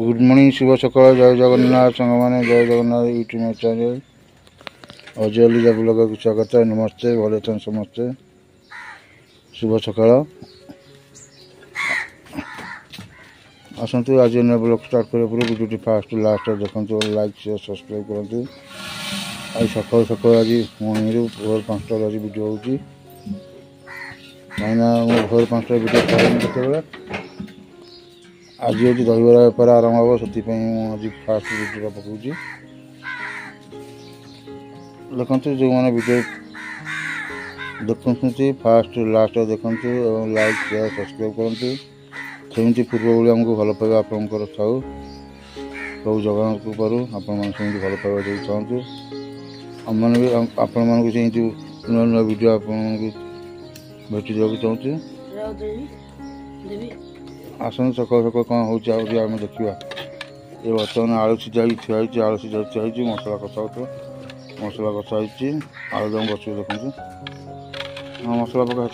Good morning शुभ सकाल जय जगन्नाथ सांग मैंने जय Jagannath YouTube channel Ajay Lisa blog को स्वागत है। नमस्ते भले अच्छे समस्ते शुभ सकाल आसतु आज ब्लॉग स्टार्ट कर वीडियो फास्ट लास्ट देखो लाइक शेयर सब्सक्राइब करूँ। आज सकाल सकाल आज मॉर्निंग भोर 5टा आज वीडियो होगी कहीं भोर 5टा वीडियो केतवे आज हूँ दहीबरा बेपार आरंभ हम से आज फास्ट वीडियो पकाऊँ देखो जो मैंने वीडियो देखुं फास्ट लास्ट देखुं लाइक शेयर सब्सक्राइब करूँ। सेमती पूर्व भाई आमको भल पाइबा आपंकर थाऊ प्रभु जगन्नाथ कृपारू आपण भल पाइबा जो चाहूँ आम मैंने भी आपण मानक नुआ नुआ वीडियो आप भेटी देवा चाहूँ। आसन सकाल सकाल कौन हो आम देखा ये बर्तमान आलू सीझा थी आलू सीझा थी मसला कषा हो मसला कषा आलुदम बस देखो हाँ मसला पका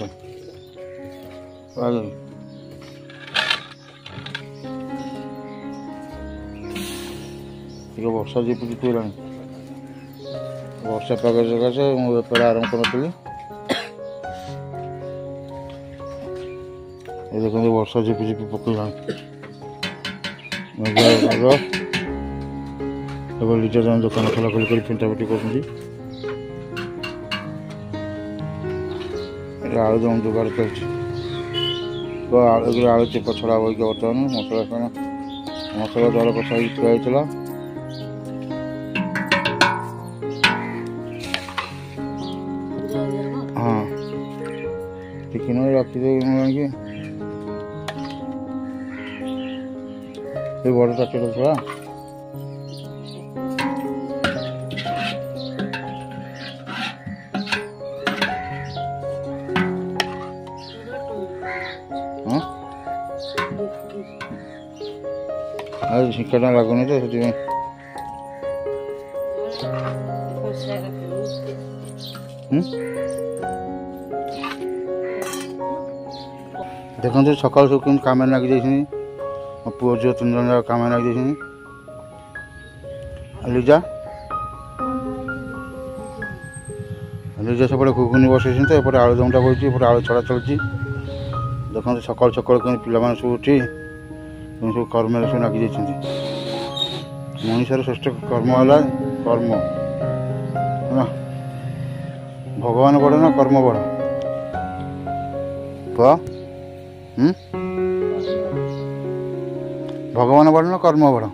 वर्षा झिपी झिपी वर्षा पाग सकाशे मुझे बेपार आरंभ करी देखो वर्षा झिपी झिपी पकड़ा लीटर जन दुकान खोला खोली कर फिंटा फिटी कर आलुदम जोगाड़ चलती आलू चेप छड़ा बोल बर्तमान मसला मसला दर कषा थुआ हाँ चिकेन रखीदे बड़ टाटा थोड़ा आज शिकाटा लगुनि तो देखते सकाल सब कम कम लगी जाइए पुओ झील 3 जन कम लगी जाइए लिजा लिजा सेपटे घुगुनी बसई तो एपटे आलुदमटा बची एपटे आलू छड़ा चलती देखते सकाल सकाल कहीं पिला सब उठी सब कर्म सब लगी जाइए मनुष्यर श्रेष्ठ कर्म है कर्म भगवान बड़ ना कर्म बड़ कह भगवान बड़ ना कर्म बड़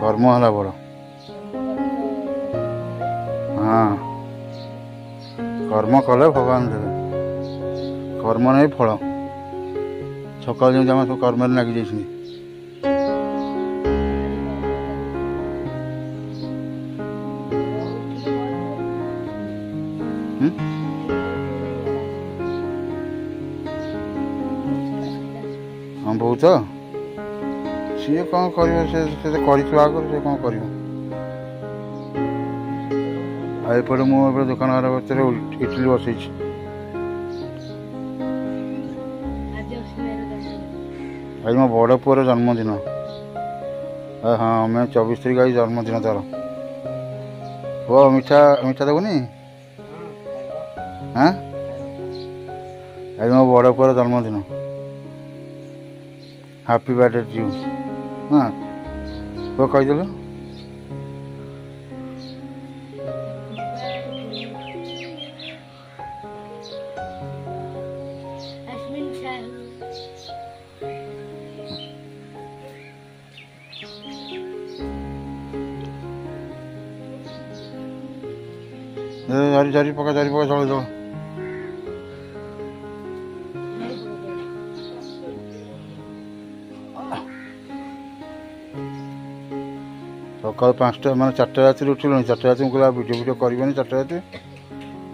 कर्म है बड़ हाँ कर्म कले भगवान देवे कर्म नहीं फल सकाल जमी आम सब कर्म लगी जाइए हाँ बहुत सी कौन कर आगे कौन कर मुझे दुकान भर इडली बसई आज मो बड़ पुअर जन्मदिन हाँ मैं 24 तारीख आज जन्मदिन तार वो मीठा मीठा देवनी हाँ आज मो बड़ पुअर जन्मदिन हैप्पी बर्थडे टू यू हाँ वो कहीदेल झारी पका चल दो सकाल 5टा मैं 4टा रात उठिल 4टा रात मुझे वीडियो करें 4टा रात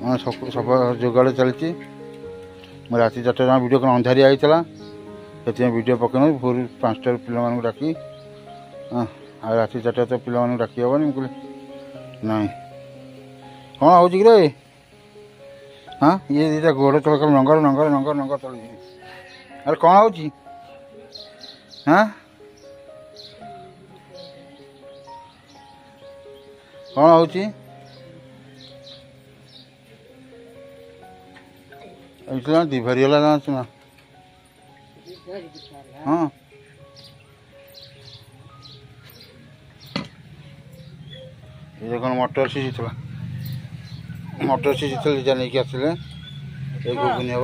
मैं सफा जोगाड़ चलती राति 4टा वीडियो कौन अंधारिया होता से वीडियो पकड़ भोर 5टा पिला डाकी हाँ राति 4टा तो पिला डाकी हेनी मुझे ना कौन हो हाँ ये दीटा गोड़ चल नंगर नंगर नंगर नंगर चल अरे कौन हो हाँ कौन होची ऐसा दिभरिगला जाना ना हाँ ये देखो मटर सीझी मटर सीझी दिटा नहीं आसले एक घुगुनी हम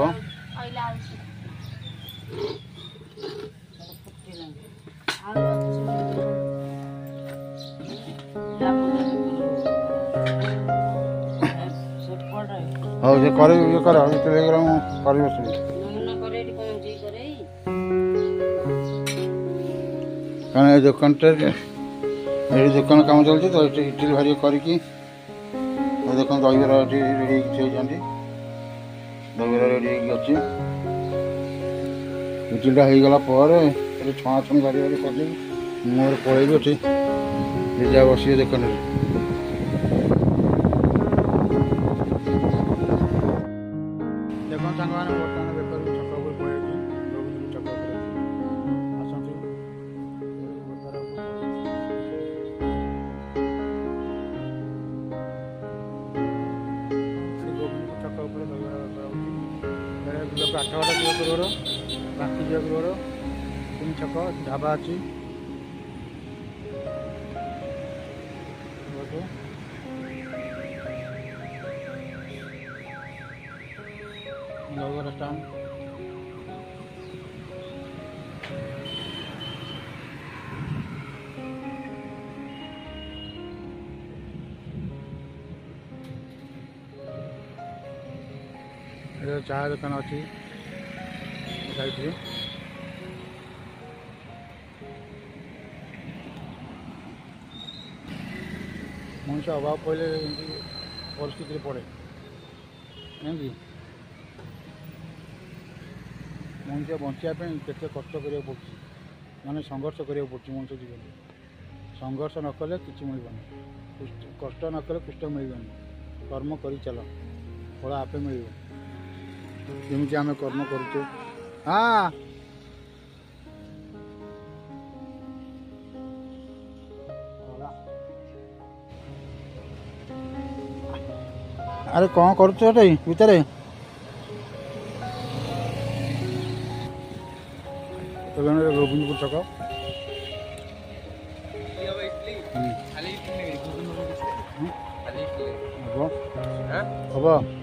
हाँ ये कर ये कर दुकान दुकान काम चलती तो इडली भारी करके दुकान दहीबरा रेडी दहीबरा रेडी अच्छी इडलीटा हो गला छाछुणी भारी भारी करदेवी मोर पलैबी ये जा बस दुकान देखो सांग मैंने बर्तमान बेपार छक पड़े छक आसतु छक लोक 8 घंटा जीव पूर्व बाकी जीव पूर्व 3 छक ढाबा अच्छी लोग स्टैंड चाय दुकान अच्छी साइड मनुष्य अभाव पड़े परिस्थिति पड़े नहीं मनुष्य बचापी केते कष्ट करा पड़े माने संघर्ष करा पड़े मनुष्य जीवन संघर्ष न कले कि मिलबनी कष्ट न कले पुष्ट मिलबनी कर्म कर चल फल आपे मिल जमी आम कर्म करुचे हाँ अरे कौन करुचे भितर गोविंदपुर छक हम